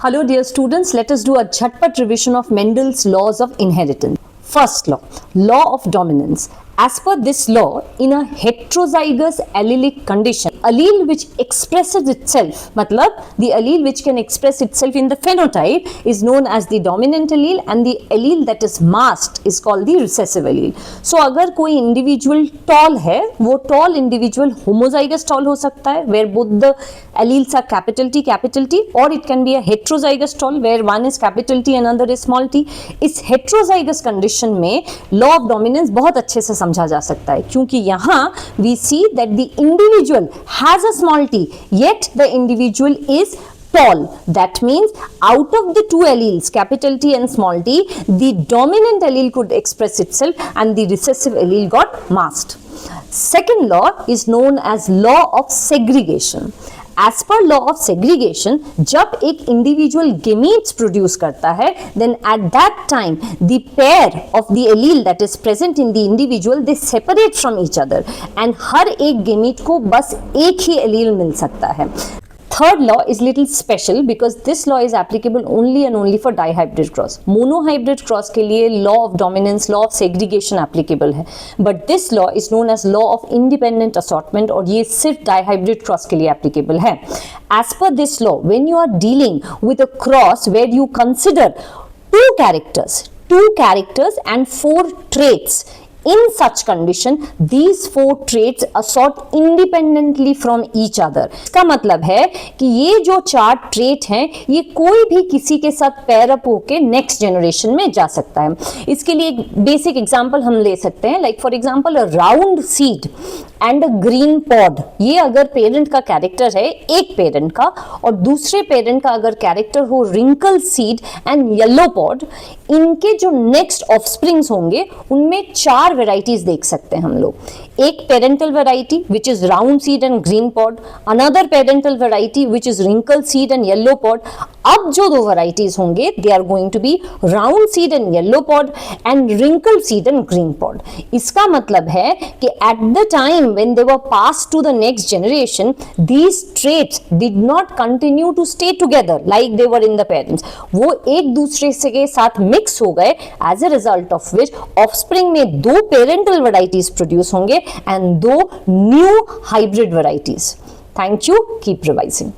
Hello dear students, let us do a jhatpat revision of Mendel's laws of inheritance. First law, law of dominance. As per this law, in a heterozygous allelic condition, allele which expresses itself, matlab the allele which can express itself in the phenotype is known as the dominant allele, and the allele that is masked is called the recessive allele. So अगर कोई individual tall है, वो tall individual homozygous tall हो सकता है, where both the alleles are capital T, or it can be a heterozygous tall where one is capital T and another is small t. इस heterozygous condition में law of dominance बहुत अच्छे से समझा जा सकता है, क्योंकि यहाँ we see that the individual has a small t, yet the individual is tall. That means out of the two alleles, capital T and small t, the dominant allele could express itself and the recessive allele got masked. Second law is known as law of segregation. As per law of segregation, जब एक individual gametes produce करता है, then at that time the pair of the allele that is present in the individual, they separate from each other and हर एक gamete को बस एक ही allele मिल सकता है. Third law is little special because this law is applicable only and only for dihybrid cross. Monohybrid cross के लिए law of dominance, law of segregation applicable है. But this law is known as law of independent assortment और ये सिर्फ dihybrid cross के लिए applicable है. As per this law, when you are dealing with a cross where you consider two characters and four traits, in such condition, these four traits assort independently from each other. इसका मतलब है कि ये जो चार trait हैं, ये कोई भी किसी के साथ पेयर अप होके नेक्स्ट जनरेशन में जा सकता है. इसके लिए एक बेसिक एग्जांपल हम ले सकते हैं, like for example a round seed and a green pod. ये अगर पेरेंट का कैरेक्टर है एक पेरेंट का, और दूसरे पेरेंट का अगर कैरेक्टर हो wrinkle seed and yellow pod, इनके जो नेक्स्ट ऑफस्प्रिंग्स होंगे उनमें चार वेराइटीज देख सकते हैं हम लोग. एक parental variety which is round seed and green pod, another parental variety which is wrinkle seed and yellow pod. अब जो दो वेराइटीज होंगे they are going to be round seed and yellow pod and wrinkle seed and green pod. इसका मतलब है कि at the time when they were passed to the next generation, these traits did not continue to stay together like they were in the parents. वो एक दूसरे से के साथ मिक्स हो गए, as a result of which offspring में दो parental varieties produce होंगे and दो new hybrid varieties. Thank you. Keep revising.